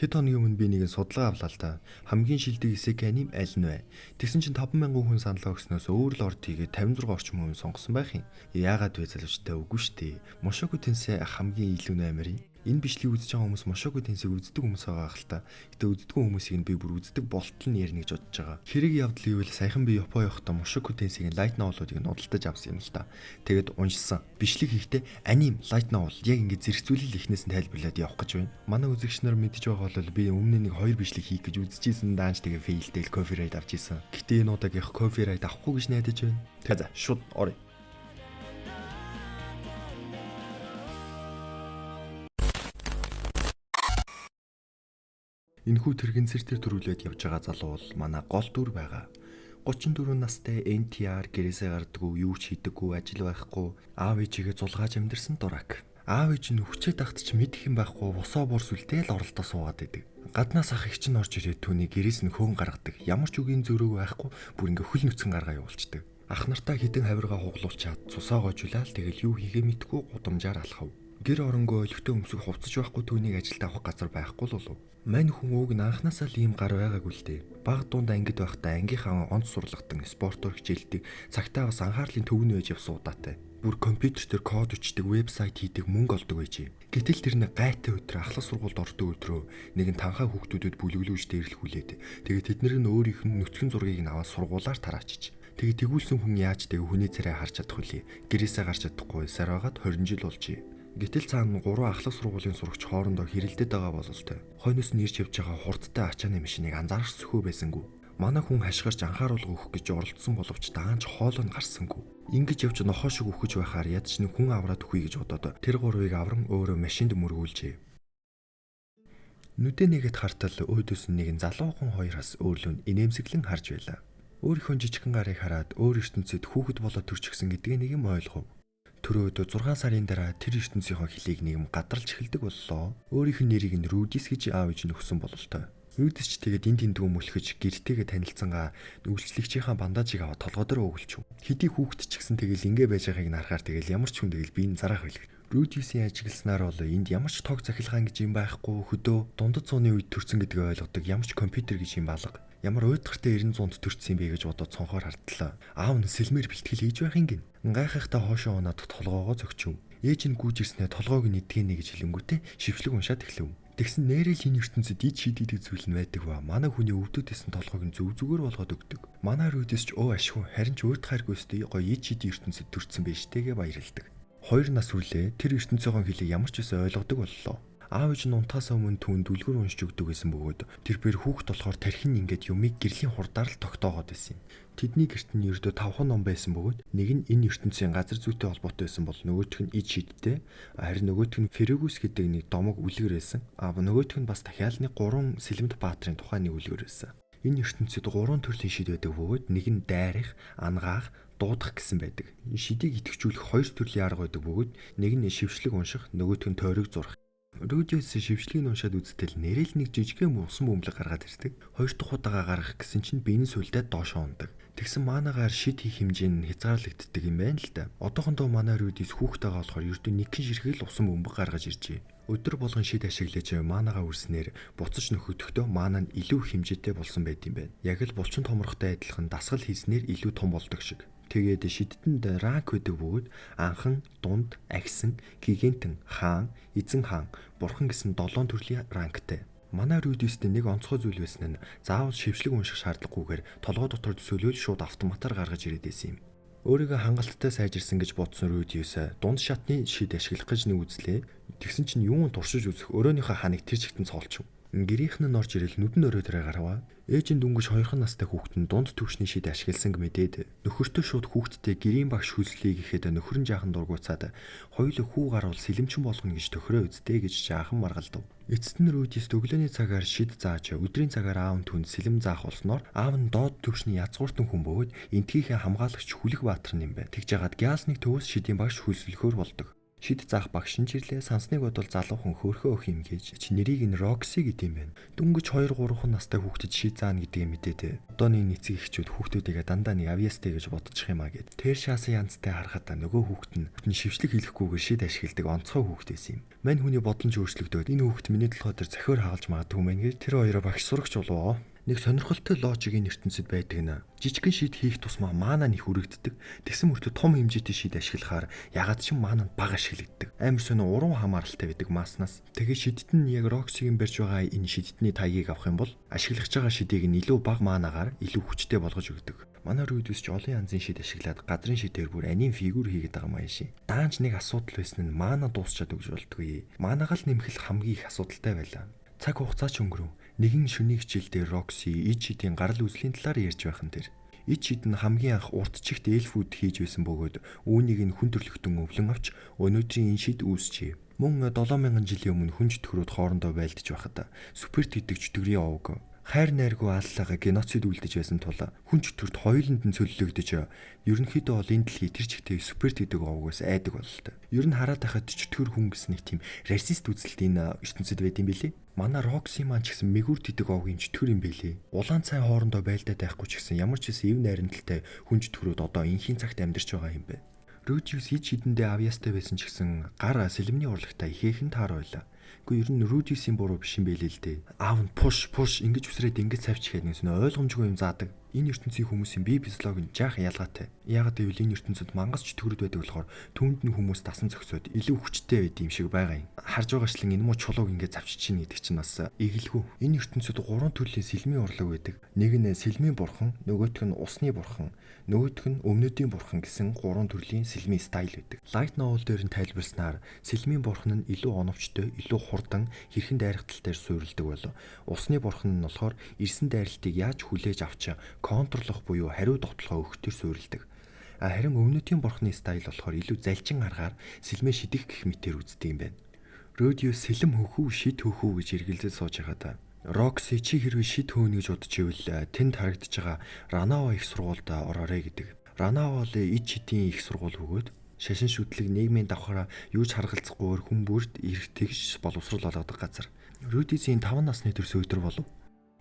Хэд хоногийн өмнө би нэгэн судалгаа авлаа л да. Хамгийн шилдэг исекай аним аль нь вэ? Тэгсэн чинь 50000 хүн саналаа өгснөөс өөр л орд хийгээд 56 орчим хүн сонгосон байх юм. Яагаад вэ залуучтай үгүй штэ. Мошоку Тенсей хамгийн илүү наймаар юм. Энэ бичлэгийг үзэж байгаа хүмүүс Мошоку Тенсейг үздэг хүмүүс байгаа хэл та. Гэтэ үздэг хүмүүсийг нь би бүр үздэг болтол нь ярина гэж бодож байгаа. Хэрэг явдал ивэл саяхан би Япон явахдаа Мошоку Тенсейгийн лайт новелуудыг нудалдаж авсан юм л та. Тэгээд уншсан. Бичлэг хийхдээ аним лайт новел яг ингэ зэрэгцүүлэл ихнээс нь тайлбарлаад явах гэж байна. Манай үзэгч нар мэдж байгаа бол би өмнө нэг 2 бичлэг хийх гэж үзчихсэн даанч тэгээ фейлдэл коферайт авч исэн. Гэтэ энэ удаагийнх коферайт авахгүй гэж найдаж байна. Тэгээ за шууд орё. Энэхүү тэрэгэнцэр төр төрүүлээд явж байгаа залуу бол манай гол дүр байгаа. 34 настай NTR гэрээсээ гардаггүй, юу ч хийдэггүй, ажил байхгүй, аав ээжигээ зулгааж амьдэрсэн дурак. Аав ээж нь хүчээ тагтч мэдэх юм байхгүй, босоо борс үлдээл оролдоо суугаад идэг. Гаднаас ах их чинь орж ирээд түүний гэрээс нь хөөн гаргадаг. Ямар ч үгийн зөрөөг байхгүй, бүр ингээ хөл нүцгэн гаргаа явуулчихдаг. Ах нартаа хідэн хавиргаа хуглуулчаад цусаа гожуулаад тэгэл юу хийгээ мэдгүй гудамжаар алхав. Гэр оронгоо өлегтэй өмсөг хувцаж байхгүй түүнийг ажилд авах газар байхгүй л болов. Мань хүн ууг нь анханасаа л ийм гар байгаагүй л дээ. Баг дунд ангид байхдаа ангийнхаа онц сурлагдан спортоор хичээлдэг, цагтаа бас анхаарлын төвнө байж явсан удаатай. Бүр компьютер дээр код өчтдөг, вебсайт хийдэг, мөнгө олдог байжээ. Гэтэл тэр нэг гайтай өдрөө ахлах сургуульд ордог өдрөө нэгэн танхаа хүүхдүүдэд бүлэглүүлж дээрлэхүүлээд тэгээд тэднэр нь өөрийнх нь нүцгэн зургийг нь аваад сургуулаар тараачиж. Тэгээд тэгүүлсэн хүн яаж тэг хүний царай харж чадах вүлээ. Гэрээсээ гарч чадахгүй сар байгаад 20 жил болжээ. Гэтэл цаана 3 ахлах сургуулийн сурагч хоорондоо хэрэлдээд байгаа бололтой. Хойноос нь ирж явж байгаа хурдтай ачааны машиныг анзаарах сөхөө байсангүй. Манай хүн хашгирч анхааруулга өгөх гэж оролдсон боловч даанч хоолой нь гарсангүй. Ингэж явж нохоо шиг үхэж байхаар ядч нэг хүн авраад үхье гэж бодоод тэр гурвыг авран өөрөө машинд мөргүүлжээ. Нүдэ нэгэд хартал өөдөөс нь нэгэн залуухан хоёроос өөрлөнд инээмсэглэн харж байлаа. Өөрийнхөө жижигхэн гарыг хараад өөр ертөнцид хүүхэд болоод төрчихсөн гэдгээ нэг юм ойлгов. Тэр өдөө 6 сарын дараа тэр ертөнцийнхөө хөлийг нэг юм гадралж эхэлдэг боллоо. Өөрийнх нь нэрийг нь Рудис гэж аав ээж нь өгсөн бололтой. Рудис ч тэгээд энд тэндгүү мөлхөж гэртээгээ танилцсангаа үйлчлэгчийнхаа бандажийг аваад толгой дээр өгүүлчихв. Хэдий хүүхэд ч гэсэн тэгэл ингэ байж байгааг нь харахаар тэгэл ямар ч хүн тэгэл биеийн зарах байлиг. Рудисийн ажигласнаар бол энд ямар ч тог захилгаан гэж юм байхгүй, хөдөө дундад зууны үед төрсэн гэдгийг ойлгодог ямар ч компьютер гэж юм балга. Ямар уйдгартай 90-100-д төрсэн юм бэ гэж бодоод цонхоор хардлаа. Аав нь сэлмэр бэлтгэл хийж байх юм гин. Гайхахтаа хоошоо унаад толгоогоо зөгчөв. Ээж нь гүйж ирснээр толгойг нь эдгэнэ гэж хэлэнгүүтээ шившлэг уншаад эхлэв. Тэгсэн нэрэл энэ ертөнцид ид шийдэгдэх зүйл нь байдаг ба. Манай хүний өвдөдөөсөн толгойг нь зүг зүгээр болгоод өгдөг. Манай Рудис ч өө ашгүй харин ч уйд хайргүйстэй гоё ид шийдэх ертөнцид төрсэн байж тэгээ баярлдаг. 2 нас хүлээ тэр ертөнцийн хэлийг ямар ч үсэн ойлгодог боллоо. Аав ээж нь унтахаас өмнө түүнд дүлгэр уншиж өгдөг гэсэн бөгөөд тэр бэр хүүхд болохоор тархин ингээд юмыг гэрлийн хурдаар л тогтоогоод байсан юм. Тэдний гэрт нь ердөө 5 ном байсан бөгөөд нэг нь энэ ертөнцийн газар зүйтэй холбоотой байсан бол нөгөөх нь ид шийдтэй, харин нөгөөх нь Ферэгүс гэдэг нэг домог үлгэр байсан. Нөгөөх нь бас дахиад нэг 3 сэлэмт баатрын тухай нэг үлгэр байсан. Энэ ертөнцид 3 төрлийн шид байдаг бөгөөд нэг нь дайрах, ангаах, дуудах гэсэн байдаг. Шидийг идэвхжүүлэх 2 төрлийн арга байдаг бөгөөд нэг нь шившлэг унших, нөгөөх нь тойрог зурх. Рудис шившлийг уншаад үзтэл нэрэл нэг жижигхэн усан бөмбөлөг гаргаад ирдэг. 2 дахь удаага гаргах гэсэн чинь биений сүлдээ доошоо ундаг. Тэгсэн маанагаар шид хийх хэмжээ нь хязгаарлагддаг юм байна л да. Одоохондоо манай Рудис хүүхдтэйгээ болохоор ердөө нэг хэн ширхэл усан бөмбөг гаргаж иржээ. Өдөр болгон шид ашиглаж маанагаа үрснээр буцаж нөхөдөлтөө маана нь илүү хэмжээтэй болсон байт юм байна. Яг л булчин томрохтой адилхан дасгал хийснээр илүү том болдог шиг. Тэгээд шидэнд ранк байдаг бөгөөд анхан, дунд, агсан, гигантэн, хаан, эзэн хаан, бурхан гэсэн 7 төрлийн ранктай. Манай Рудист нэг онцгой зүйл байсан нь заавал шившлэг унших шаардлагагүйгээр толгой дотор төсөөлөл шууд автоматар гаргаж ирээд байсан юм. Өөрийгөө хангалттай сайжирсан гэж бодсон Рудис дунд шатны шид ашиглах гэж нэг үзлээ. Тэгсэн чинь юун туршиж үзэх өрөөнийхөө ханыг тэр чигтэн цоолчихв. Гэрийнх нь орж ирэл нүдэн өрөө тэрэ гарваа. Ээж нь дүнгэж 2 настай хүүхэд нь дунд түвшний шид ашигласан гэмэдээд нөхөртөө шууд хүүхэдтэй гэрийн багш хүслэе гэхэд нөхөр нь жаахан дургуцаад хоёул хүү гарвал сэлэмчин болгоно гэж төхрөө үздэй гэж жаахан маргалдав. Эцэст нь Рудис өглөөний цагаар шид зааж өдрийн цагаар аав нь түнд сэлэм заах болсноор аав нь доод түвшний язгууртан хүн бөгөөд энтгийнхээ хамгаалагч Хүлэг Баатар юм байна. Тэгж яагаад гяасныг төвөөс шидийн багш хүслөхөр болдог. Шид заах багш нь жирлээ сансныг бодвол залуухан хөөрхөө өх юм гэж нэрийг нь Рокси гэдэг юм байна. Дөнгөж 2-3 настай хүүхдэд шид заана гэдгийг мэдээд одооны эцэг эхчүүд хүүхдүүдийгээ дандаа нэг авьяастай гэж бодчих юм а гэд. Тэр шаасан янзтай харахад нөгөө хүүхэд нь шившлэг хийхгүйгээр шид ашигладаг онцгой хүүхэд байсан юм. Мань хүний бодломж өөрчлөгдөөд энэ хүүхэд миний толгой дээр захиор хагалж магадгүй мэн гэж тэр хоёроо багш сурагч болов. Нэг сонирхолтой логикийн ертөнцид байдаг нэ. Жижигхэн шид хийх тусмаа маана них үрэгддэг. Тэгсэн мөртөө том хэмжээтэй шид ашиглахаар ягаад ч маана нь бага ашиглагддаг. Амар сонио уран хамааралтай байдаг масснаас. Тэгээ шидт нь яг Роксигийн барьж байгаа энэ шидтний таягийг авах юм бол ашиглаж байгаа шидийг нь илүү бага маанагаар илүү хүчтэй болгож өгдөг. Манай Rudius ч олон янзын шид ашиглаад газрын шидээр бүр анийн фигюр хийгээд байгаа маяг шин. Даанч нэг асуудал байсан нь маана дуусчаад өгж болдгүй. Маанагаа л нэмэх хамгийн их асуудалтай байлаа. Цаг хугацаа ч өнгөрөв. Нэгэн шөнийн хичээлдээ Рокси ид шидийн гарал үүслийн талаар ярьж байхын тэр ид шид нь хамгийн анх урт чигт эльфүүд хийж байсан бөгөөд үүнийг нь хүн төрлөختөн өвлөн авч өнөөдрийн энэ шид үүсчээ. Мөн 7000 жилийн өмнө хүн чөтгөрүүд хоорондоо байлдаж байхад суперт гэдэг чөтгөрийн овог хайр найргүй аллага геноцид үлдэж байсан тул хүн чөтгөрт хоёуланд нь цөллөгдөж ерөнхийдөө бол энэ дэлхий тэр чигтээ суперт гэдэг овогоос айдаг бололтой. Ер нь хараад байхад чөтгөр хүн гэсэн нэг тийм расист үзэлт энэ ертөнцид байд юм билий. Манай Рокси маань ч гэсэн мэгүр тэдэг овгийн чөтгөр юм билий. Улаан цай хоорондоо байлдаад байхгүй ч гэсэн ямар ч хэсэн эв найрамдалтай хүн чөтгөрүүд одоо энхийн цагт амьдарч байгаа юм байна. Rudius ид шидэндээ авьяастай байсан ч гэсэн гар сэлмний урлагтаа ихээхэн таар байлаа. Гэхдээ ер нь Rudius-ийн буруу биш юм байл л дээ. Аав нь пуш ингэж үсрээд ингэж савчхээд нэгс нэ ойлгомжгүй юм заадаг. Энэ ертөнцийн хүмүүсийн бие физиологи нь жаахан ялгаатай. Яагаад гэвэл энэ ертөнцид мангас чөтгөрүүд байдаг болохоор түүнд нь хүмүүс дасан зөксөд илүү хүчтэй байд юм шиг байгаа юм. Харж байгаачлан энэ муу чулууг ингэж завчиж чинь гэдэг чинь бас эгэлгүй. Энэ ертөнцид 3 төрлийн сэлмийн урлаг байдаг. Нэг нь сэлмийн бурхан, нөгөөх нь усны бурхан, нөгөөх нь өмнөдийн бурхан гэсэн 3 төрлийн сэлмийн стайл байдаг. Light novel дээр нь тайлбарснаар сэлмийн бурхан нь илүү оновчтой, илүү хурдан хэрхэн дайралталтай суурилдаг болов. Усны бурхан нь болохоор ирсэн дайралтыг яаж хүлээж авч контрлох буюу хариу тогтолгоо өгөхтөр суурилдаг. Харин өмнөдийн бурхны стайл болохоор илүү залжин аргаар сэлмээ шидэх гэх мэтээр үздэг юм байна. Rudius сэлэм хөхүү шид хөхүү гэж эргэлзэж сууж байгаа. Рокси чи хэрвээ шид хөөнө гэж бодож ивэл тэнд харагдаж байгаа Ранава их сургуульд ороорой гэдэг. Ранава бол ид шидийн их сургууль бөгөөд шашин шүтлэг нийгмийн давхараа юу ч харгалзахгүйгээр хүн бүрд эрх тэгш боловсрол олгодог газар. Rudius-ийн 5 насны төрсөн өдөр болов.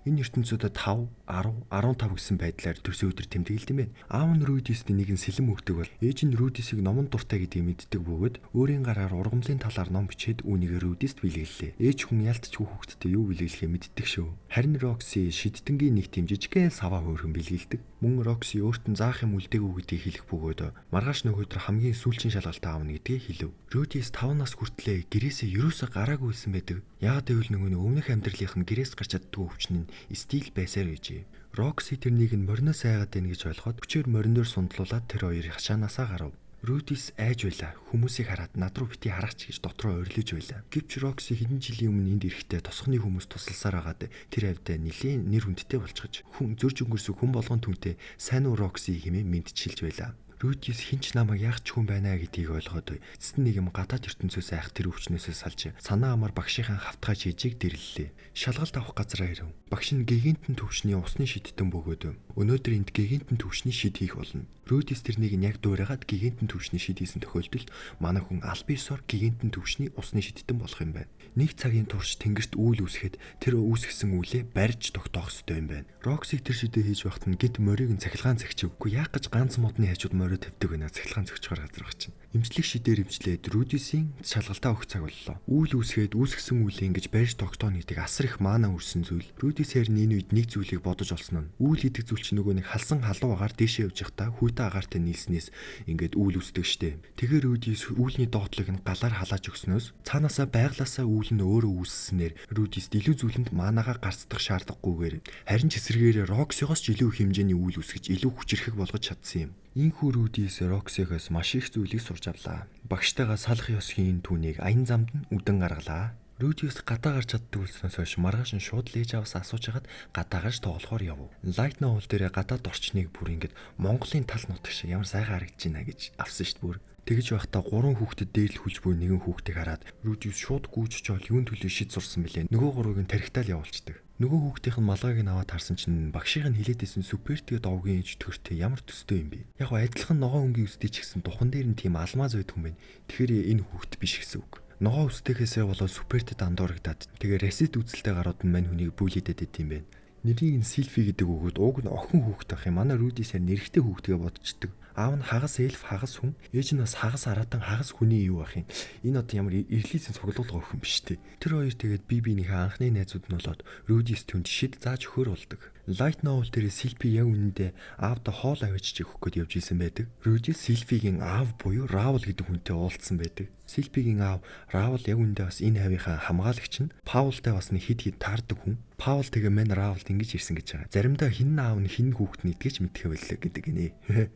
Энэ ертөнцөдөд 5, 10, 15 гэсэн байдлаар төрсөн өдөр тэмдэглэдэг юм байна. Аав нь Rudius-ийн нэгэн сэлэм өгдөг бол ээж нь Rudius-ийг номон дуртай гэдгийг мэддэг бөгөөд өөрийн гараар ургамлын талаар ном бичээд үүнийг Rudius-д бэлгэллээ. Ээж хүн ялтчгүй хүүхэдтэй юу бэлгэлэхээ мэддэг шүү. Харин Roxy шидтэнгийн нэг тийм жижигхэн саваа хөөрхөн бэлгэлдэг. Мөн Roxy өөрт нь заах юм үлдээгүй гэдгийг хэлэх бөгөөд маргааш нөгөөдөр хамгийн сүүлчийн шалгалтаа авна гэдгийг хэлв. Rudius 5 нас хүртлээр гэрээсээ ерөөсө гараагүй байсан байдаг. Яагаад гэвэл нөгөө өмнөх амьдралынх нь гэрээс гарч чаддгүй өвчин нь стил байсаар гэжээ. Roxy тэрнийг нь мориноос айгаад байна гэж ойлгоод хүчээр мориндор сундлуулад тэр хоёр хашаанаасаа гарав. Rudius айж байлаа. Хүмүүсийг хараад над руу бити хараач гэж дотроо орилж байлаа. Гэвч Roxy хэдэн жилийн өмнө энд ирэхдээ тосхны хүмүүс тусалсаар агаад тэр авдаа нэлийн нэр хүндтэй болчихж хүн зөрж өнгөрсөн хүн болгон түнтэй сайн уу Roxy хэмээн мэдчилж байлаа. Rudius хинч намайг яах ч хүн байна гэдгийг ойлгоод эцэст нь нэг юм гадаад ертөнцөөс айх тэр өвчнөөсөө салж санаа амар багшийн хавтгай жижиг дэрлэлээ. Шалгалт авах газраа ирэв. Багш нь гигантын төвшний усны шидтэн бөгөөд өнөөдөр энд гигантын төвшний шид хийх болно. Rudius тэрнийг нь яг дуурайгаад гигантын төвшний шид хийсэн тохиолдолд манай хүн албисоор гигантын төвшний усны шидтэн болох юм байна. Нэг цагийн турш тэнгэрт үйл үүсгэхэд тэр үүсгэсэн үйлээ барьж тогтоох ёстой юм байна. Roxy тэр шидээ хийж байхад нь гид морийг нь цахилгаан зэгчвгүй яах гэж ганц модны хажууд морио тавьдаг байна. Цахилгаан зөгчгөр газар баг чинь. Имжлэг шидээр имжлээд Rudius-ийн шалгалтаа өгөх цаг боллоо. Үйл үүсгээд үүсгэсэн үйлээ ингэж барьж тогтооно гэдэг асар их маана үрсэн зүйл. Rudius харин энэ үед нэг зүйлийг бодож олсон нь үйл гэдэг зүйл чинь нөгөө нэг халсан халуун агаар дээшээ явж байхдаа хүйтэ агаартай нийлснээс ингээд үйл үүсдэг штэ. Тэгэхээр Rudius үүлний доотлыг нь галаар халааж өгснөөс цаанаасаа байглаасаа үйл нь өөрөө үүсснээр Rudius илүү зүйлэнд маанагаа гарцдах шаардлагагүйгээр харин ч эсрэгээр Roxy-гоос ч илүү их хэмжээний үйл үүсгэж илүү хүчрэхэг болгож чадсан юм. Инхүү Rudius Roxy-гоос маш их зүйлийг сурч авлаа. Багштайгаа салах ёсхийн түүнийг аян замд нь үдэн гаргалаа. Rudius гадаа гарч чаддаг үлснээс хойш маргааш нь шууд лээж аваас асууж хагаад гадаа гарч тоглохоор явв. Light novel дээр гадаад орчныг бүр ингээд Монголын тал нутаг шиг ямар сайхан харагдаж байна гэж авсан шүү дээ бүр. Тэгж байхдаа 3 хүүхдэд дээрлхүүлж буй нэгэн хүүхдийг хараад Rudius шууд гүйж чоол юун төлөө шид сурсан бэлээ. Нөгөө 3-ыг нь тархитаал явуулцдаг. Нөгөө хүүхдийнх нь малгайг нь аваад харсан чинь багшийн хилээдсэн супертэй довгийн иж төртэй ямар төстэй юм бэ? Яг адилхан ногоон өнгийн үстэй ч гэсэн духан дээр нь тийм алмаз байдаг юм байна. Тэгэхээр энэ хүүхд биш гэсэн үг. Ногоон үстэйгээсээ болоод супертэй дандуурагдаад тэгээ ресет үзэлтэй гарууд нь мань хүнийг бүлийдэд байт юм байна. Нэрийг нь Сильфи гэдэг өгөөд уг нь охин хүүхэд ах юм. Манай Рудисээр нэрхтээ хүүхдгээ бодчихдөг. Аав нь хагас эльф хагас хүн, ээж нь бас хагас аратан хагас хүний юу ах юм. Энэ одоо ямар ирлийзэн цуглуулга охин биш үү? Тэр хоёр тэгээд бибинийхээ анхны найзууд нь болоод Рудис түнд шид зааж өгөхөр болдог. Light Novel дээр Сильфи яг үнэндээ аавда хоол авчиж өгөх гээд явж исэн байдаг. Рудис Сильфигийн аав буюу Равл гэдэг хүнтэй уулзсан байдаг. Сильфигийн аав Равл яг үнэндээ бас энэ хавийнхаа хамгаалагч нь Паултай бас нэг хид таардаг хүн. Паул тэгээ мэн Равлд ингэж ирсэн гэж байгаа. Заримдаа хин аав нь хин хүүхэд нь идгэж мэдхэвэлээ гэдэг гинэ.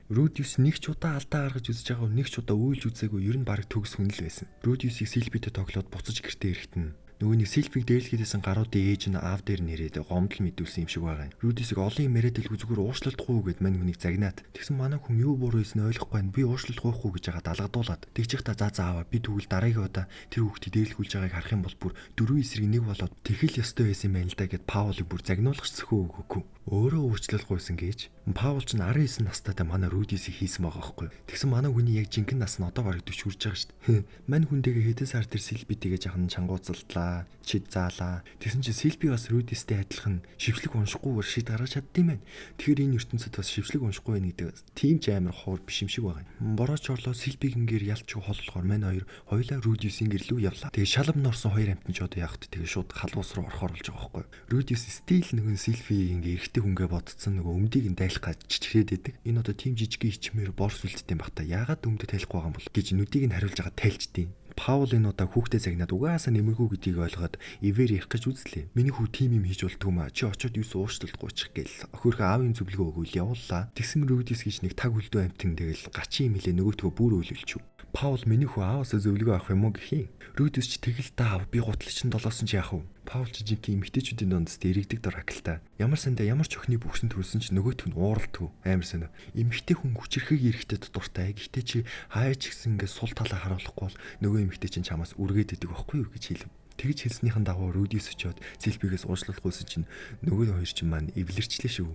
Рудис нэг ч удаа алдаа гаргаж үзэж байгаа, нэг ч удаа уйлж үзээгүй, ер нь баг төгс хүн л байсан. Рудисийг Сильфитэй тоглоод буцаж гэртээ ирэхтэн нөгөө нэг Сильфиг дээрлэхээсэн гаруудын ээж нь аав дээр нэрээд гомдол мэдүүлсэн юм шиг байгаа. Рудисийг олон юм яриад илгүй зүгээр уушлалтгүй гэд мань хүнийг загнаад. Тэгсэн манай хүн юу буруу хийсэн ойлгохгүй байна. Би уушлалтгүйхгүй гэж байгаа далгадуулаад. Тэгчих та заа би тэгвэл дараагийн удаа тэр хүүхдийг дээрлэхүүлж байгааг харах юм бол бүр дөрвөн эсрэг нэг болоод тэхэл ёстой байсан юм байна л да гэд Паулыг бүр загнуулах зөвхөө өгөхгүй. Өөрөө уучлалгүйсэн гэж. Паул ч 19 настайдаа манай Рудисийг хийсэн байгаа байхгүй. Тэгсэн манай хүний яг жинхэнэ нас нь одоо бараг 40 хүрж байгаа шүү дээ. Мань хүнтэйгээ хэдэн сар тэр Сильбитэйгээ жахан чангууцалдлаа, чид заалаа. Тэгсэн чинь Сильби бас Рудистэй адилхан шившлэг уншихгүйгээр шид гаргаж чаддсан байна. Тэгэхээр энэ ертөнцид бас шившлэг уншихгүй байх гэдэг тийм ч амар ховор биш юм шиг байгаа. Борооч орлоо Сильбигингээр ялч холлохоор мань хоёр хоёлаа Рудисийн гэрлүү явлаа. Тэгээ шалам норсон хоёр амтэн ч одоо явахт тэгээ шууд халуус руу орохоор болж байгаа байхгүй. Рудис стил нэгэн Сильбигийн хүнгээ бодцсон нөгөө өмдийг нь дайлах гэж чичрээд байдаг. Энэ одоо тийм жижигхэн ичмээр борс үлддэм бахта яагаад өмдөд тайлахгүй байгаа юм бол гэж нүдийг нь хариулж байгаа тайлчдیں۔ Паул энэ удаа хүүхдээ загнаад угаасаа нэмэргүй гэдгийг ойлгоод ивэр ярих гэж үзлээ. Миний хүү тим юм хийж болдгоо маа. Чи очиод юус уушталдгүйчих гээл. Охирхөө аавын зөвлөгөө өгөөл явууллаа. Тэгсэн Рудис гэж нэг таг хөлдөө амтэн тэгэл гачийн юм хэлээ нөгөөтгөө бүр өөлөлчв. Паул миний хүү ааваасаа зөвлөгөө авах юм уу гэхий. Рудис ч тэгэл та аав би гутлчин долоосон чи яах вэ? Паул ч жинхэнэ эмэгтэйчүүдийн дундас дэрэгдэг дуракалтай. Ямар сандаа ямар ч охины бүхсэн төрүүлсэн ч нөгөөтг нь ууралдгүй. Амар санаа. Эмэгтэй хүн хүчрэхэг эрэхтэй дуртай. Гэхдээ чи хаяач гисэн ингээд сул талаа харуулахгүй бол нөгөө эмэгтэй чинь чамаас үргээд идэг байхгүй юу гэж хэлв. Тэгж хэлснийхэн дагуу Рудис очиод Сильбигээс уучлалгүйсэн чинь нөгөө хоёр чинь маань эвлэрчлээ шүү.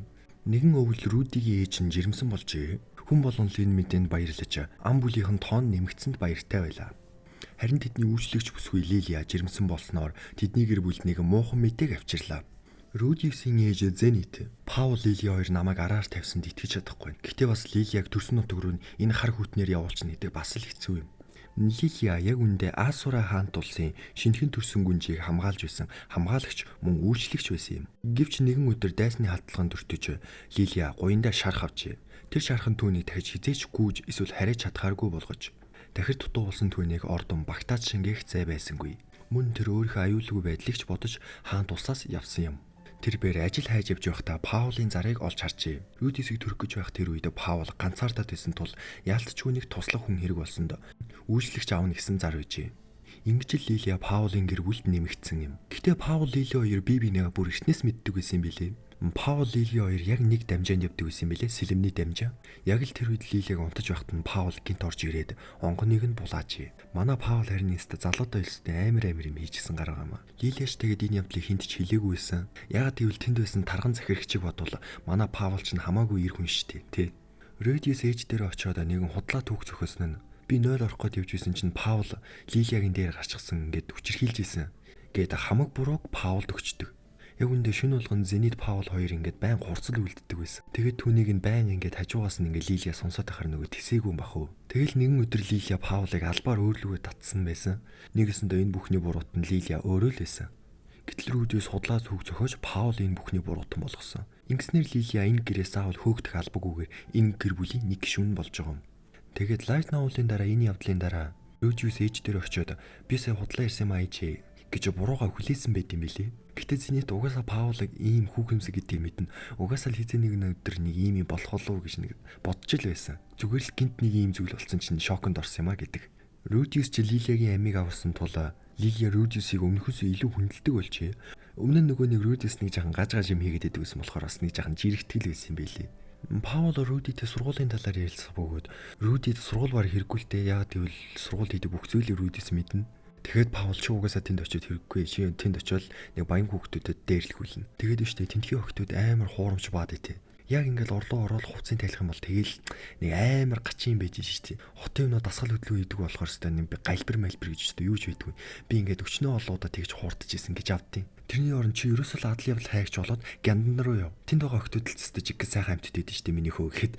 Нэгэн өвөл Рудигийн ээж нь жирэмсэн болжээ. Хүн болгон л энэ мэдээнд баярлаж ам бүлийнхэн тоон нэмэгцэнд баяртай байлаа. Харин тэдний үйлчлэгч бүсгүй Лилия жирэмсэн болсноор тэдний гэр бүлд нэг муухан мэдээг авчирлаа. Рудисийн ээж Зенит Паул Лилия хоёр намайг араар тавьсанд итгэж чадахгүй. Гэхдээ бас Лилияг төрсөн нутаг руу энэ хар хүтнээр явуулчихна гэдэг бас л хэцүү юм. Лилия яг үндэ Асура хаант улсын шинэхэн төрсөн гүнжийг хамгаалж байсан хамгаалагч мөн үйлчлэгч байсан юм. Гэвч нэгэн өдөр дайсны халдлаганд өртөж Лилия гуйндаа шарх авчээ. Тэр шархан түүнийг дахиж хизээч гүйж эсвэл хариж чадхааргүй болгож дахир дутуу болсон түүнийг ордон багтааж шингээх зай байсангүй. Мөн тэр өөрийнхөө аюулгүй байдлыг ч бодож хаант улсаас явсан юм. Тэр бээр ажил хайж явж байхдаа Паулын зарыг олж харжээ. Рудисийг төрөх гэж байх тэр үед Паул ганцаардаад байсан тул яалтчгүй нэг туслах хүн хэрэг болсонд үйлчлэгч аав нэгсэн зар үйжээ. Ингэж л Лилия Паулын гэр бүлд нэмэгдсэн юм. Гэхдээ Паул Лилия хоёр бие биенээ бүр эртнээс мэддэг байсан юм билээ. Паул Лилия хоёр яг нэг дамжаанд явдаг байсан юм билээ. Сэлэмний дамжаа. Яг л тэр үед Лилияг унтаж байхад нь Паул гинт орж ирээд онгоныг нь булаажээ. Манай Паул харин нэстэ залуутай хэлстэй амар юм хийчихсэн гараа гамаа. Лилияч тэгээд энэ явдлыг хинт ч хэлээгүйсэн. Ягаад гэвэл тэнд байсан тарган захирагчийг бодвол манай Паул ч хамаагүй ир хүн штэ тий. Рудис ээж дээр очиод нэгэн худлаа түүх зөхөсөн нь би 0 орох гээд явж исэн чинь Паул Лилиягийн дээр гарчихсан ингээд хүчирхийлж исэн. Гээд хамаг бурууг Паулд өгчдөг. Яг үндэ шин болгон Зенит Паул хоёр ингээд байн хурцл үлддэг байсан. Тэгээд түүнийг нь байн ингээд хажуугаас нь ингээд Лилия сонсоод ахаар нөгөө тэсээгүй юм бах уу. Тэгэл нэгэн өдөр Лилия Паулыг албаар өөрлөгөө татсан байсан. Нэгэсэндээ энэ бүхний буруут нь Лилия өөрөө л байсан. Гэтэл Рудис худлаа зүг зөхөж Паул энэ бүхний буруутан болгосон. Ингэснээр Лилия энэ гэрээс заавал хөөгдөх албагүйгээр энэ гэр бүлийн нэг гишүүн болж байгаа юм. Тэгээд Light Novel-ийн дараа энэ явдлын дараа Рудис ээж дээр очиод би сая худлаа ирсэн юм аач гэж бурууга хүлээсэн байт юм билий. Гэтэ Зенит угаасаа Паулыг ийм хүүхэмсэг гэдгийг мэднэ. Угаасаа л хизээ нэгэн өдөр нэг ийм юм болох болов уу гэж нэг бодож л байсан. Зүгээр л гинт нэг ийм зүйл болсон чинь шоконд орсон юм а гэдэг. Рудис ч Лилиягийн амийг авсан тул Лилия Рудисийг өмнөхөөс илүү хүндэлдэг болжээ. Өмнө нь нөгөө нэг Рудис нэг жахан гаж юм хийгээд байдаг байсан болохоор бас нэг жахан жирэгтгэл байсан юм билий. Паул Рудитэй сургуулийн талаар ярилцах бөгөөд Рудид сургууль баг хэрэггүйтэй яагаад гэвэл сургууль хийдэг бүх зүйлийг Рудис мэднэ. Тэгэхэд Паул ч угаасаа тэнд очиод хэрэггүй. Чи тэнд очиод нэг баян хүүхдүүдэд дээрлэхүүлнэ. Тэгээд биш үү тентхий охтууд амар хуурамч баад итэ. Яг ингээл орлоо ороод хувцсыг тайлах юм бол тэгэл нэг амар гачин байж шít. Хотын өмнө дасгал хөдлөө идэг болохоор өстой нэг галбир малбир гэж өстой юу ч байдгүй. Би ингээд өчнөө олоодаа тэгж хуурдаж исэн гэж авдیں۔ Тэрний орон чи ерөөсөө ад левел хайгч болоод гяндан руу яв. Тэнд байгаа охтууд л өстой жиг сайхан амьтд идэв штэ миний хөө гэхэд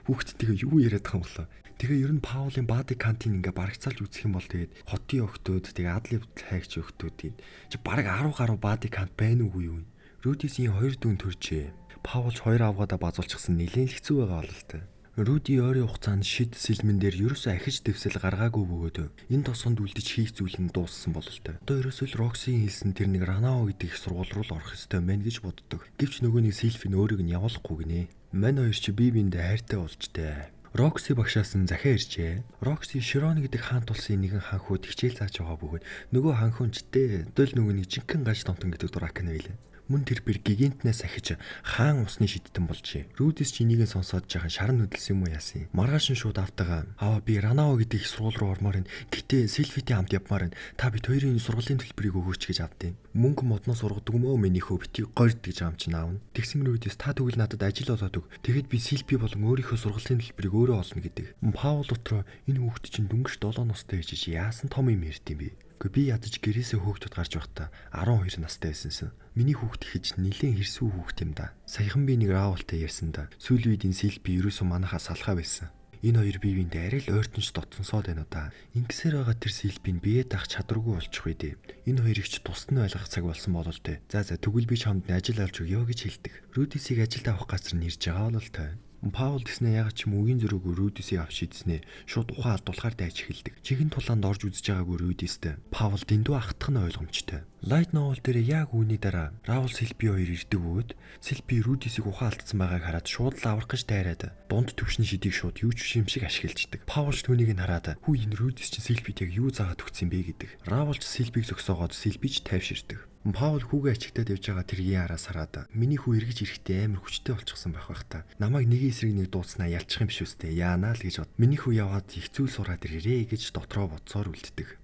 хүүхдтэйгээ юу яриад байгаа юм болоо. Тэгээ ер нь Паулын бади кантин ингээ барагцаалж үзэх юм бол тэгээд хотын охтууд тэгээ ад левел хайгч охтууд чи бараг 10 гаруй бади кант байна уу юу? Рудисийн 2 дүүн төржээ. Паулч 2 авгаадаа базуулчихсан нэлээд хэцүү байгаа бол та. Руди ойрын хугацаанд шид сэлмэн дээр ерөөсөө ахиж дэвсэл гаргаагүй бөгөөд энэ тосгонд үлдэж хийх зүйл нь дууссан бололтой. Одоо ерөөсөө л Роксийн хэлсэн тэр нэг Ранао гэдэг их сургууль руу орох ёстой мэн гэж боддог. Гэвч нөгөө нэг Сильфи өөрийг нь явуулахгүй гинэ. Мань хоёр чи бие биендээ хайртай болж тээ. Рокси багшаас нь захиа иржээ. Рокси Широн гэдэг хаан тулсын нэгэн ханхууд хичээл зааж байгаа бөгөөд нөгөө ханхуунчтэй дөл нөгөө нэг жинхэнэ гаж томтон гэдэг дуракан байлаа. Мөн тэр бэр гигантнаас ахиж хаан усны шидтэн болжээ. Рудис чинийгээ сонсоод жахан шаран хөдөлсөн юм уу яасан. Маргааш нь шууд автагаа. Би Ранао гэдэг их сургууль руу ормоор нь. Гэтэ Сильфитэй хамт явмаар нь. Та бид хоёрын сургуулийн төлбөрийг өгөөч гэж авдیں۔ Мөнгө модноос ургадаг юм уу миний хөө битгий гойрд гэж аам чинь аавна. Тэгсэн Рудис та тэгвэл надад ажил олоод өг. Тэгэхэд би Сильфи болон өөрийнхөө сургуулийн төлбөрийг өөрөө олно гэдэг. Паул дотроо энэ хүүхэд чинь дөнгөж 7 настай байж яасан том юм ярьд юм бэ? Би ядаж гэрээсээ хүүхдүүд гарч байхдаа 12 настай байсансан. Миний хүүхд ихэж нилээн хэрсүү хүүхд юм да. Саяхан би нэг Раултай ярьсан да. Сүүлийн үед энэ Сильпи ерөөсөө манахаас салхаа байсан. Энэ хоёр бие биендээ арай л ойртонч дотсонсоод байна уу да. Ингэсээр байгаа тэр Сильпийн бие даах чадваргүй болчих үе дээ. Энэ хоёрыг ч тусад нь ойлгох цаг болсон болол тээ. За тэгвэл би чамд ажил олж өгье гэж хэлдэг. Рудисийг ажилд авах газар нь ирж байгаа бол тээ. Паул гэснээр яг ч юм үгийн зөрөөг Рудисийг авч шийдснээ шууд ухаан алдуулахаар дайж эхэлдэг. Чихэн тулаанд орж үзэж байгаагүй Рудистэй Паул дэндүү ахтах нь ойлгомжтой. Light Novel дээр яг үүний дараа Раул Сильпи хоёр ирдэг бөгөөд Сильпи Рудисийг ухаан алдсан байгааг хараад шууд л аврах гэж дайраад дунд төвшний шидийг шууд юу ч юм шиг ашиглаждаг. Паул ч түүнийг нь хараад хүү энэ Рудис чинь Сильпид яг юу заагаад өгсөн бэ гэдэг. Раул ч Сильпиг зөксөөгоод Сильпич тайвширдаг. Паул хүүгээ ачигтаад явж байгаа тэргийн араас хараад миний хүү эргэж ирэхдээ амар хүчтэй болчихсон байх та. Намайг нэг эсрэг нэг дууснаа ялчих юм биш үстэй. Яанаа л гэж бод. Миний хүү яваад их зүйл сураад ирээ гэж дотроо бодсоор үлддэг.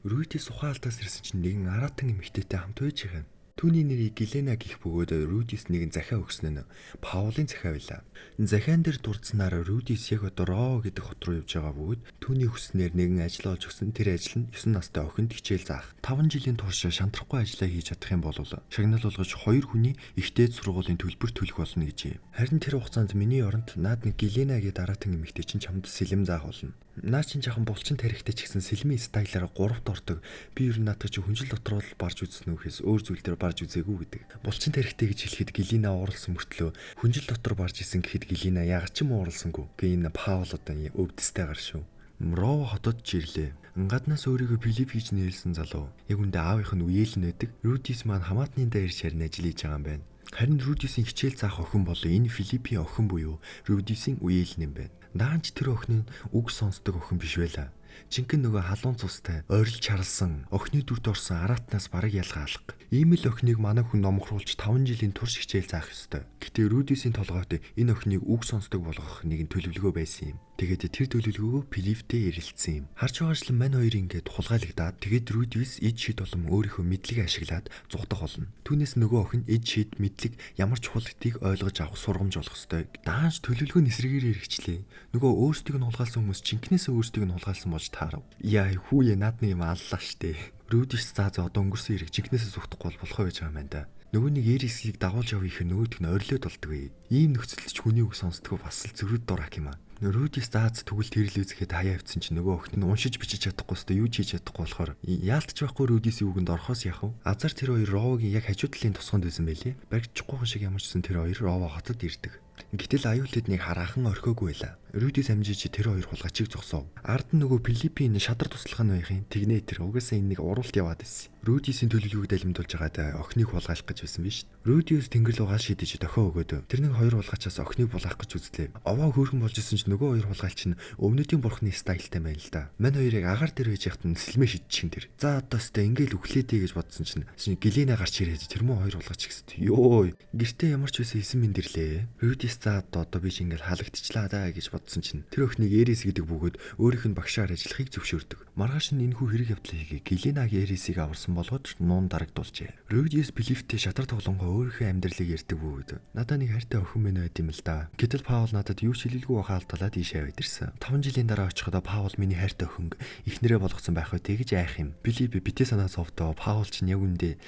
Рудис ухаан алдаас ирсэн чинь нэгэн аратан эмэгтэйтэй хамт байж байгаа юм. Түүний нэрийг Гелена гэх бөгөөд Рудис нэгэн захиа өгсөн нь Паулын захиа байлаа. Захиан дээр дурдсанаар Рудис яг одоо Ро гэдэг хот руу явж байгаа бөгөөд түүний хүснээр нэгэн ажил олж өгсөн. Тэр ажил нь 9 настай охинд хичээл заах. 5 жилийн турш шантрахгүй ажиллаа хийж чадах юм бол шагнал болгож 2 хүний ихтэй сургуулийн төлбөр төлөх болно гэжээ. Харин тэр хугацаанд миний оронд наад нэг Гелена гэдэг дараатан эмэгтэй чинь чамд сэлэм заах болно. Наа чин жахан булчин тарихтай ч гэсэн сэлмийн стайлаар 3-т ордог. Би ер нь наадах чи хүнжил дотроо л барж үзсэн үхээс өөр зүйл дээр барж үзээгүй гэдэг. Булчин тарихтай гэж хэлэхэд Гелена ууралсан мөртлөө хүнжил дотор барж исэн гэхэд Гелена яг ч юм ууралсангүй. Гэ энэ Паул одоо өвдөстэй гар шүү. Рово хотод жирлээ. Гаднаас өөрийгөө Филипп гэж нээлсэн залуу. Яг үндэ аавынх нь үеэл нь байдаг. Рудис маань хамаатны даяар шарн ажил хийж байгаа юм байна. Харин Рудисийн хичээл заах охин бол энэ Филиппийн охин буюу Рудисийн үеэл нь юм байна. Даанч тэр охины үг сонсдог охин биш байлаа. Жинхэнэ нөгөө халуун цустай, ойрлж чарлсан, охины дүрт орсон араатнаас бараг ялгаалга. Ийм л охиныг манай хүн номхруулж 5 жилийн турш хичээл заах ёстой. Гэтэ Рудисийн толгойд энэ охиныг үг сонсдог болгох нэгэн төлөвлөгөө байсан юм. Тэгээд тэр төлөвлөгөөгөө Филипптэй ярилцсан юм. Харж байгаачлан мань хоёр ингээд хулгайлагдаад тэгээд Рудис эд шид болон өөрийнхөө мэдлэг ашиглаад зугдах болно. Түүнээс нөгөө охин эд шид мэдлэг ямар чухал гэдгийг ойлгож авах сургамж болох ёстой. Даанч төлөвлөгөө нисрэгээр хэрэгчлээ. Нөгөө өөрсдийг нь хулгайлсан хүмүүс чинкнээсээ өөрсдийг нь хулгайлсан болж таарав. Яа хүүе наад нэг юм аллаа штэ. Рудис за одоо өнгөрсөн хэрэг чинкнээсээ зүгтахгүй болох байж байгаа юм байна да. Нөгөө нэг Эрисийг дагуулж явах их нөгөөдг нь ойрлоод болдгоо. Ийм нөхцөлд ч хүний үг сонсдгоо бас л зөрүүд дурак юм аа. Рудис зааз тэгвэл тэрл үзэхэд хаяа авцсан чинь нөгөө охин нь уншиж бичиж чадахгүй өстой юу ч хийж чадахгүй болохоор яалтч байхгүй Рудисийн үгэнд орхоос яхав. Азар тэр хоёр Ровогийн яг хажуу талын тусганд байсан байлээ. Баригдчихгүй шиг ямар ч сан тэр хоёр Рово хотод ирдэг. Гэтэл аюул тэднийг хараахан орхиогүй байлаа. Рудис амжиж тэр хоёр хулгачийг зогсов. Ард нь нөгөө Филиппийн шадар туслах нь байхын тэгнээ тэр угаасаа энэ нэг уралт яваад ирсэн. Рудисийн төлөвлөгөөг далимдуулж байгаад охиныг хулгайлах гэж байсан биз. Рудис тэнгэр лугаал шидэж дохио өгөөд тэр нэг хоёр хулгачаас охиныг булаах гэж үзлээ. Овоо хөөрхөн болж исэн чинь нөгөө хоёр хулгайлч нь өмнөдийн бурхны стайлтай байна л да. Мань хоёрыг агаар дээр байж яхад нь сэлмэ шидчихин тэр. За одоо өстой ингээл өглөөдэй гэж бодсон чинь Гелена гарч ирээд тэр мөн хоёр хулгач гэсэд ёо гэртээ ямар ч байсан эсэн миндэрлээ. Рудис одоо би ч ингээл халагдчихлаа даа гэж бодсон чинь тэр охиныг Эрис гэдэг бөгөөд өөрийнх нь багшаар ажиллахыг зөвшөөрдөг. Маргааш нь энэхүү хэрэг явдлыг хийгээ Галинагийн Эрисийг аварсан болгоод нуун дарагдуулжээ. Рудис Филипптэй шатар тоглонгоо өөрийнхөө амьдралыг ярьдаг бөгөөд надаа нэг хайртай охин мэн байт юм л да. Гэтэл Паул надад юу ч хэлэлгүй байхаа алдалаад ийшээ авдирсан. 5 жилийн дараа очихдоо Паул миний хайртай охин ихнэрээ болгоцсон байх үү гэж айх юм. Филипп битээ санаа зовдоо Паул ч яг үндэ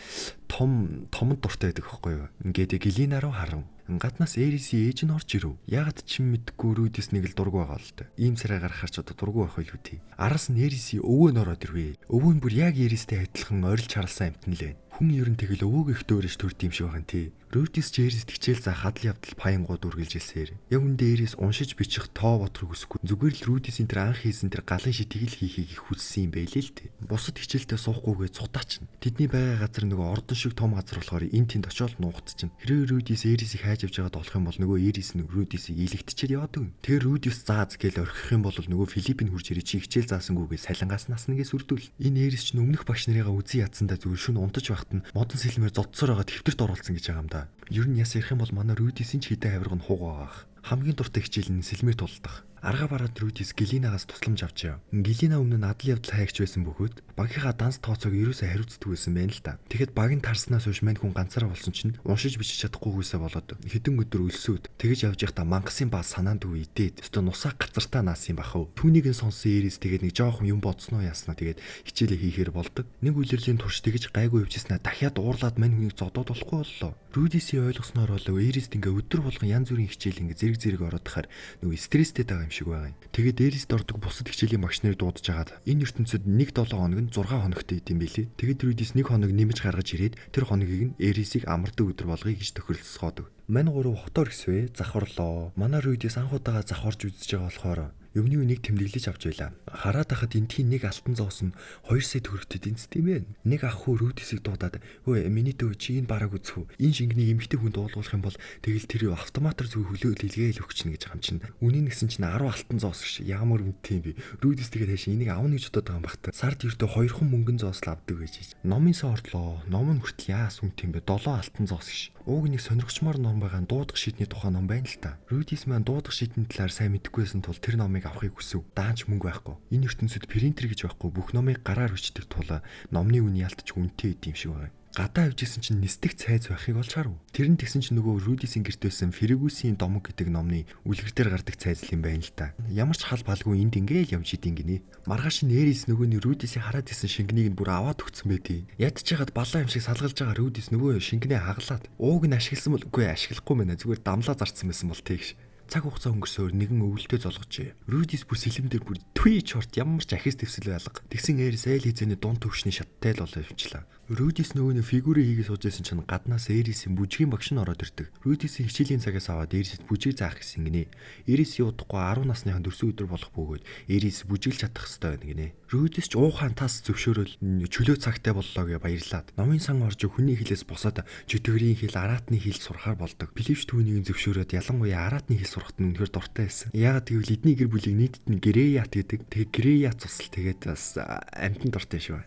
томд дуртай байдаг байхгүй юу. Ингээд Галина руу харав. Гаднаас Эрисийн ээж нь орж ирв. Ягаад ч юм мэдгүй Рудис нэг л дург байгаа л да. Ийм сарай гарахаар ч одоо дургу байх байлгүй тий. Араас нь Эрисийн өвөө нь ороод ирвэ. Өвөө нь бүр яг Эристэй адилхан орилж харалсан амтан лээ. Хүн ер нь тэгэл өвөөг их дөөрөж төрд юм шиг байгаа тий. Рудис ч Эрис тэгчээл за хадал явдал паянгууд үргэлжилсээр. Яг үндэ Эрис уншиж бичих тоо бодрог өсөхгүй. Зүгээр л Рудисийн тэр анх хийсэн тэр галын шитгийг л хийхийг их хүссэн юм байлээ л тий. Бусад хичээлдээ суухгүйгээ цутаач. Тэдний байгаа газар нөгөө ордон шиг том газар болохоор энэ тэнд очиод нуугдчихна. Хэрэг Рудис Эрисийг хайж авч байгаад болох юм бол нөгөө Эрис нь Рудисийг илэгтчихэд яваадаг. Тэр Рудис зааз гээл орхих юм бол нөгөө Филиппийн хурж ирээ чи хичээл заасангүйгээ салингаас наснагээс үрдүүл. Энэ Эрис ч өмнөх багш нарыгаа үзий ядсандаа зүгээр шүн унтаж байхад нь модон сэлмээр зодсоор байгаа төвтөрт оруулсан гэж байгаа юм да. Ер нь яс ярих юм бол манай Рудисийн ч хідэн авирга нь хуг байгаах. Хамгийн дуртай хичээл нь сэлмээр тулдах. Арга бараад Рудис Галинагаас тусламж авчаа. Галина өмнө нь адал явдал хайгч байсан бөгөөд багийнхаа данс тооцоог ерөөсөө хариуцдаг байсан байна л да. Тэгэхэд баг нь тарснаас хойш мань хүн ганцаараа болсон чинь уншиж бичиж чадахгүйгээсээ болоод хэдэн өдөр өлсөөд тэгэж явж байхдаа мангасын баа санаанд үе идээд өстө нусаа гацартаа наас юм бах уу. Түүнийг нь сонсон Эрис тэгээд нэг жоохон юм бодсноо яснаа тэгээд хичээлээ хийхээр болдог. Нэг үлрэлийн турш тэгэж гайгүй явжснаа дахиад уурлаад мань хүнийг зодоод болохгүй боллоо. Рудисийн ойлгосноор болов Эрис ингээ өдөр болгон янз бүрийн хичээл ингээ зэрэг ороод тахаар нөгөө стресстэй байгаа юм шиг байгаа юм. Тэгээд Эрис дордог бусад хичээлийн багш нар дуудаж агаад энэ ертөнцид 1-7 хоног нь 6 хоногтой идэм билий. Тэгээд Рудис 1 хоног нэмж гаргаж ирээд тэр хоногийг нь Эрисийг амардаг өдөр болгоё гэж тохиролцоогоодог. Мань гурав хотоор гисвэ завхарлоо. Манай Рудис анхудаага завхарж үзэж байгаа болохоор Өмнө нь нэг тэмдэглэж авч байла. Хараад ахад энтхийн нэг алтан зоос нь 2 сая төгрөгтэй тэнцт юм бэ. Нэг ах хүү Рудисийг дуудаад "Хөөе, миний дөө чи энэ бараг үзэх үү? Энэ шингэнийг эмэгтэй хүнд уулгуулах юм бол тэгэл тэр автоматар зөв хөлөөл илгээл өгч нэ" гэж юм чинь. Үнийн гэсэн чинь 10 алтан зоос ш. Ямар үнэтэй юм бэ? Рудис тэгээд хаашаа энийг авна гэж бодоод байгаа юм багтаа. Сард ердөө 2 хон мөнгөн зоос л авдаг гэж. Номын сан орлоо. Ном нь хүртэл яас үнэтэй юм бэ? 7 алтан зоос ш. Ууг нэг сонирхчмаар ном байгаа нь дуудах шийдний тухай ном байна л та. Рудис маань дуудах шийдний талаар сайн мэдэхгүйсэн тул тэр номыг авахыг хүсв. Даанч мөнгө байхгүй. Энэ ертөнцид принтер гэж байхгүй. Бүх номыг гараар хүчдэг тул номны үн ялтч үнэтэй идэм шиг байна. Гадаа авчихсан чинь нисдэг цайз байхыг олж харав. Тэр нь тэгсэн чинь нөгөө Рудисийн гэрт байсан Фергюсийн домог гэдэг номны үлгэр дээр гардаг цайз юм байна л та. Ямар ч хал балгүй энд ингээл явж идэв гинэ. Маргааш нь Эрис нөгөөний Рудисийн хараад исэн шингэнийг нь бүр аваад өгсөн байдий. Ядчихад балаа юм шиг салгалж байгаа Рудис нөгөө шингэнээ хаглаад ууг нь ашигласан бол үгүй ашиглахгүй мэнэ зүгээр дамлаа зарцсан байсан бол тэгш. Цаг хугацаа өнгөрсөөр нэгэн өвөлтөө золгожээ. Рудис бүр сэлэм дээр бүр түй чорт ямар ч ахис твсэл байлга. Тэгсэн Эрис айл хизээний дунд төвшний шаттай л болоо явчлаа. Рудис нөгөөний фигүрээ хийгээс суужсэн чинь гаднаас Эрисийн бүжгийн багш нь ороод ирдэг. Рудисийн хичээлийн цагаас аваад Эрисэд бүжиг заах гэсэн гинэ. Эрис явуудахгүй 10 насныхан дөрсөн өдөр болох бөгөөд Эрис бүжиглж чадах ёстой байна гинэ. Рудис ч уухаан тас зөвшөөрөл чөлөө цагтай боллоо гэж баярлаад номын сан орж хүний хэлээс босоод чөтгөрийн хэл араатны хэл сурахаар болдог. Филипп түүнийг зөвшөөрөөд ялангуяа араатны хэл сурахад нь үнэхээр дуртай байсан. Яагаад гэвэл эдний гэр бүлийг нийтэд нь Греят гэдэг. Тэгээ Греят цусал тэгээд бас амтан дуртай шүү.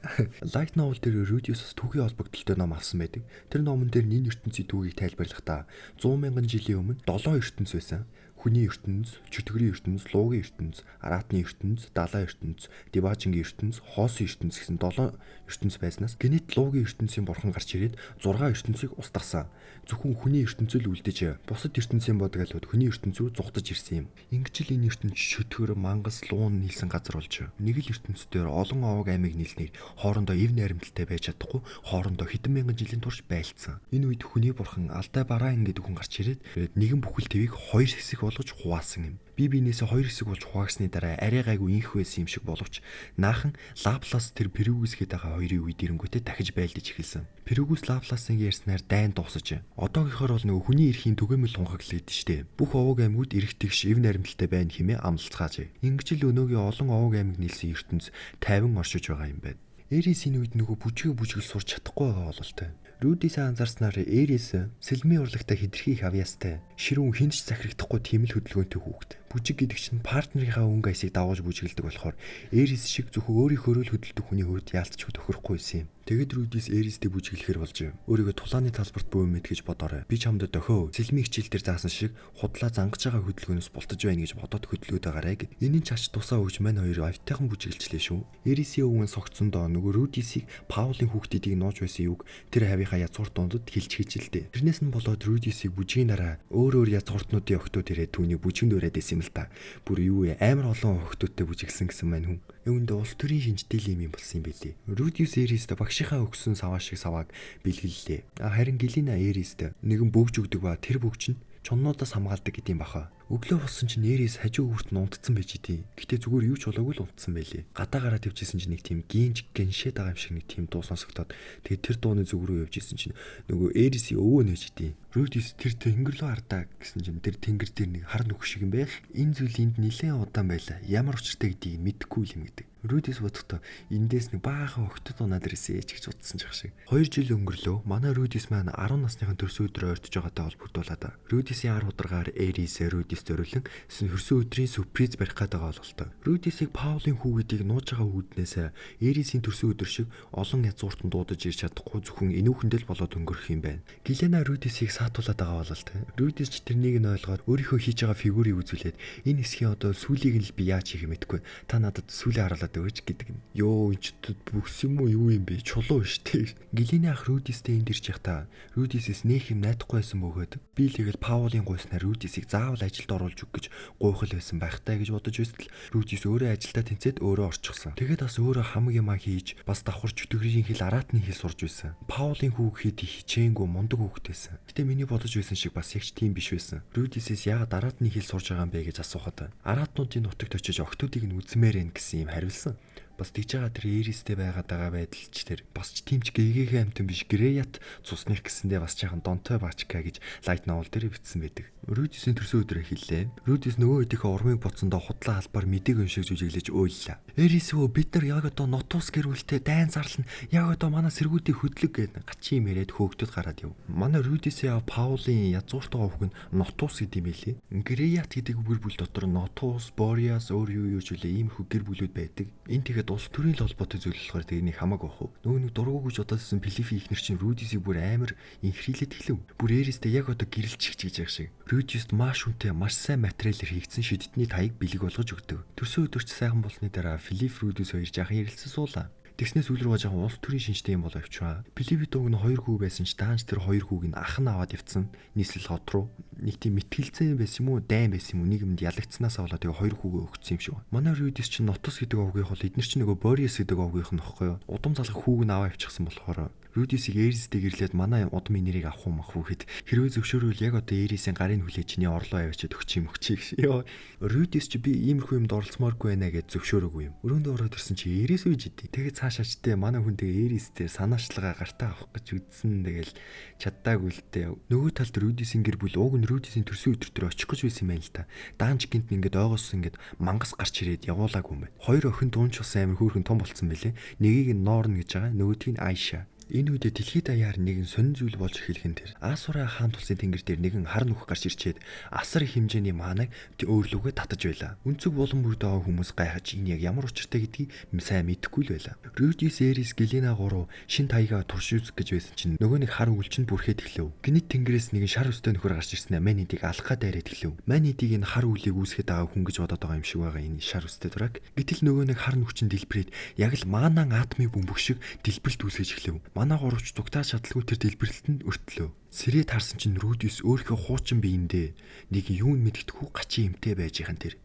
Light novel дээр Rudis түүхийн холбогдлолтой ном авсан байдаг. Тэр номон дээр энэ ертөнцийн түүхийг тайлбарлахдаа 100 мянган жилийн өмнө 7 ертөнц байсан. Хүний ертөнц, чөтгөрийн ертөнц, луугийн ертөнц, араатны ертөнц, далайн ертөнц, диваажингийн ертөнц, хоосон ертөнц гэсэн 7 ертөнц байснаас гэнэт луугийн ертөнцийн бурхан гарч ирээд 6 ертөнцийг устгасан. Зөвхөн хүний ертөнцөл үлдэж, бусад ертөнцийн бодгалууд хүний ертөнц рүү зугтаж ирсэн юм. Ингэж л энэ ертөнц чөтгөр, мангас, луун нийлсэн газар болж нэг л ертөнцээр олон овог аймаг нийлснээр хоорондоо эв найрамдалтай байж чадахгүй, хоорондоо хэдэн мянган жилийн турш байлцсан. Энэ үед хүний бурхан Алтай Бараан гэдэг хүн гарч ирээд нэгэн бүхэл твийг 2 хэсэг болгож хуваасан юм. Би биенээсээ 2 хэсэг болж хуваагсны дараа арай гайгүй инх байсан юм шиг боловч наахан Лаплас тэр Перүгүс гээд байгаа хоёрын үед ирэнгүүтээ дахиж байлдаж эхэлсэн. Перүгүс Лапласын ярьснаар дайн дуусаж. Одоогийнхоор бол нөгөө хүний эрхийн түгээмэл тунхаглаад штэ. Бүх овог аймагуд эрх тэгш эв найрамдалтай байна хэмээн амлалцгааж. Ингэж л өнөөгийн олон овог аймаг нийлсэн ертөнц 50 оршиж байгаа юм байна. Эрис энэ үед нөгөө бүжгэл сурч чадахгүй байгаа бололтой. Рудис анзаарснаар Эрис сэлмийн урлагта хидэрхий их авьяастай. Ширүүн хинч захирагдахгүй тийм л хөдөлгөөнтэй хүүхэд. Бүжиг гэдэг чинь партнерийнхаа өнгө аясыг дагуулж бүжиглдэг болохоор Эрис шиг зөвхөн өөрийнхөө л хөдөлдөг хүний хувьд яалтч тохирохгүй байсан юм. Тэгэд Рудис Эристэй бүжиглэхээр болж юм. Өөрийгөө тулааны талбарт бөө мэд гэж бодоорой. Би чамд дохио сэлмийн хичээл дээр заасан шиг худлаа зангаж байгаа хөдөлгөөнөөс болтож байна гэж бодоод хөдлөөд байгаарай гэд. Энийн ч ач тусаа өгч мань хоёр автайхан бүжиглэлээ шүү. Эрисийн өвгөн согцсондоо нөгөө Рудисийг Паулын хүүхдүүдийг нууж байсан юг тэр хавийнхаа язгуурт дундад хэлж хийжилдээ. Тэрнээс нь болоод Рудисийг бүжгийн дараа өөр язгууртнуудын охтууд ирээд түүнийг бүжгэнд өрөөд исэн юм л та. Бүр юу амар олон охтуудтай бүжиглсэн гэсэн мань хүн. Үүндээ улс төрийн шинжтэй юм болсон юм билий. Рудис Эрист багшийнхаа өгсөн саваа шиг савааг бэлгэллээ. Харин Галина Эрист нэгэн бөгж өгдөг ба тэр бөгж нь чоннуудаас хамгаалдаг гэдэм баха. Өглөө болсон чинь Эрис хажуу үрт нь унтцсан байж идэв. Гэтэ зүгээр юу ч болоогүй л унтсан байлээ. Гадаа гараад явчихсан чинь нэг тийм гинж гэншээд байгаа юм шиг нэг тийм дуу сонсогдоод тэгээд тэр дууны зүг рүү явж исэн чинь нөгөө Эрисийн өвөө нээж идэв. Рудис тэр тэнгэр рүү хардаа гэсэн чинь тэр тэнгэр дээр нэг хар нүх шиг юм байх. Энэ зүйлинд нэлээд удаан байлаа. Ямар учиртай гэдгийг мэдэхгүй юм гэдэг. Рудис бодохдоо эндээс нэг баахан охтод унаад ирсэн ээж гэж утсан ч ах шиг. 2 жил өнгөрлөө. Манай Рудис маань 10 насныхан төрсөн өдрөө ойртож байгаатай холбогдуулаад Рудисийн ар хударгаар Эрис Рудис зориулан хөрсөн өдрийн сюрприз барих гэдэг ойлголтой. Рудисийг Паулын хүүгэдийг нууж байгаа үүднээс Эрисийн төрсөн өдөр шиг олон язгууртан дуудаж ирж чадахгүй зөвхөн энүүхэндээ л болоод өнгөрөх юм байна. Галина Рудисийг саатуулаад байгаа бололтой. Рудис ч тэрнийг нь ойлгоод өөрийнхөө хийж байгаа фигурыг үзүүлээд энэ хэсгийн одоо сүлийг нь л би яаж хийх мэдэхгүй. Та надад сүлээ харуулаад өгөөч гэдэг юм. Йоо энэ ч бүхс юм уу юу юм бэ? Чулуу штэ. Галины ах Рудистэй энд ирж явахдаа Рудисээс нэх юм найдахгүй байсан бөгөөд би л тэгэл Паулын гуйснаар Рудисийг заавал ажилд оруулж өг гэж гуйхал байсан байхтай гэж бодож байсан л Рудис өөрөө ажилдаа тэнцээд өөрөө орчихсон. Тэгээд бас өөрөө хамаг юмаа хийж бас давхарч өтгөрийн хэл араатны хэл сурж байсан. Паулын хүүг хэд хичээнгүй мундаг хүүхдтэйсэн. Гэтэ миний бодож байсан шиг бас ягч тийм биш байсан. Рудисээс яагаад араатны хэл сурж байгаа юм бэ гэж асуухад араатнуудын нутагт очиж охтуудыг нь үзмээр энэ гэсэн юм хариулсан. Бас тэгж байгаа тэр Эристэй байгаад байгаа байдал ч тэр бас ч тимч гээгээ амтан биш Греят цусных гэсэндээ бас жаахан донтой бачка гэж лайт новел дээр бичсэн байдаг. Рудисийн төрсөн өдрөө хэллээ. Рудис нөгөө хэдийнхээ урмыг буцсандаа худлаа халбаар мэдээг уншиж жүжиглэж өөллөө. Эрис өө бид нар яг одоо нотус гэрүүлтэй дайн зарлана. Яг одоо манай сэргүүдийн хөдлөг гэдэг гачин юм яриад хөөгдөд гараад яв. Манай Рудисийн Паулын язгууртаа өвг нь нотус гэдэг юм билий. Греят гэдэг гэр бүл дотор нотус, Бориас өөр юу ч үлээ иймэрхүү гэр бүлүүд байдаг. Энэ тэгээд улс төрийн холбоотой зүйл болохоор тэрний хамаагүй бах уу. Нөгөө нэг дургуй гэж бодоодсэн Филиппи ихнэр чинь Рудисийг бүр амар инхрийлээд эхлэв. Бүр Эристэй яг одоо гэрэлчих гэж байгаа шиг. Рудист маш хүнтэй маш сайн материалаар хийгдсэн шидэтний таяг бэлэг болгож өгдөг. Төрсөн өдөрч сайхан болсны дараа Филипп Рудис хоёр жаахан ярилцсан суулаа. Тэгснээс үл рүү жаахан улс төрийн шинжтэй юм болоо явчихваа. Филиппи дууг нь 2 хүү байсан ч даанч тэр 2 хүүг нь ах нь аваад явцсан. Нийслэл хот руу нэг тийм мэтгэлцэн байсан юм уу, дайн байсан юм уу, нэг юмд ялагдсанаас болоод тэгээ 2 хүүгээ өгсөн юм шиг байна. Манай Рудис чинь нотус гэдэг овгийнх бол эднэр чинь нөгөө Бориас гэдэг овгийнх нь нөхгүй юу. Удам залгах хүүг нь аваа явчихсан болохоор Рудисийг Эристэй гэрлээд манай удмын нэрийг авах уу мах уу гэд хэрвээ зөвшөөрвөл яг одоо Эрисийн гарын хүлээж чиний орлоо аваачаад өгч юм өгч. Йоо. Рудис ч би иймэрхүү юмд оролцмооргүй байна гэж зөвшөөрөөгүй юм. Өрөөндөө ороод ирсэн чи Эрис үеж идэв. Тэгээд цаашаачтай манай хүн тэгээ Эристэй санаачлагаа гартаа авах гэж үзсэн. Тэгэл чаддаагүй л дээ. Нөгөө талд Рудисийн гэр бүл уг нь Рудисийн төрсөн өдөр төр очих гэж байсан юм байна л та. Даанч гинт ингээд ойгоос ингээд мангас гарч ирээд явуулаагүй юм байна. 2 охин дуунчсан амир хөөрхөн том болцсон байлээ. Нэгийг нь Норн гэж байгаа, нөгөөдгийг нь Айша. Энэ үедээ дэлхийд даяар нэгэн сонин зүйл болж эхэлх нь тэр. Асура хаан тулсын тэнгэр дээр нэгэн хар нүх гарч ирчээд асар их хэмжээний маанаг өөрлөгөө татаж байла. Үнцэг болон бүрдээ хүмүүс гайхаж энэ яг ямар учиртай гэдгийг сайн мэдэхгүй л байла. Рудис Эрис Галина гурав шин таяга турш үзэх гэж байсан чинь нөгөө нэг хар үлчинд бүрхээд эхлэв. Гинэт тэнгэрээс нэгэн шар өстэй нөхөр гарч ирсэн Манидийг алах гээд дайраад эхлэв. Манидийг энэ хар үлийг үүсгэж байгаа хүн гэж бодоод байгаа юм шиг байгаа энэ шар өстэй дурак. Гэтэл нөгөө нэг хар нүхчин дэлбэрээд яг л маанан атомын бөмбөг шиг дэлбэрэлт үүсгэж эхлэв. Манай гуравч дугтаа шатлгүй тэр дэлбэрэлтэнд өртлөө. Сэрээд харсан чинь Рудис өөрийнхөө хуучин биендээ нэг юун мэддэхгүй гачин эмтэй байж байгаа тэр.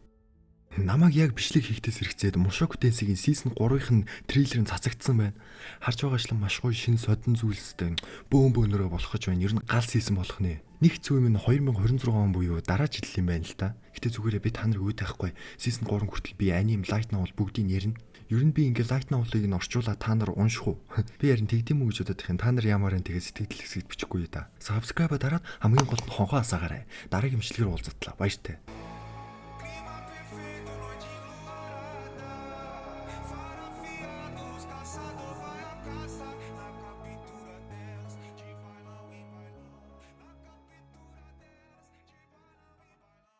Намайг яг бичлэг хийхтээс хэрэгцээд Мушоку Тенсигийн сизон 3-ын трейлер нь цацагдсан байна. Харж байгаачлан маш гоё шин содон зүйлстэй бөөн бөөнөрөө болох гэж байна. Ер нь гал сизон болох нэ. Нэг зөв юм 2026 он буюу дараа жил юм байна л та. Гэтэ зүгээрээ би та нар өөдөхгүй. Сизон 3 хүртэл би аним лайт новел бүгдийг ярина. Ер нь би ингээ лайт новелыг нь орчуулаад та нар унших уу? Би харин тэгдэм үү гэж бодоод их. Та нар ямаар энэ тэгээ сэтгэл хэсэгт бичихгүй да. Subscribe дараад хамгийн гол нь хонхоо асаагаарай. Дараагийн имчилгээр уулзтлаа. Баяртай.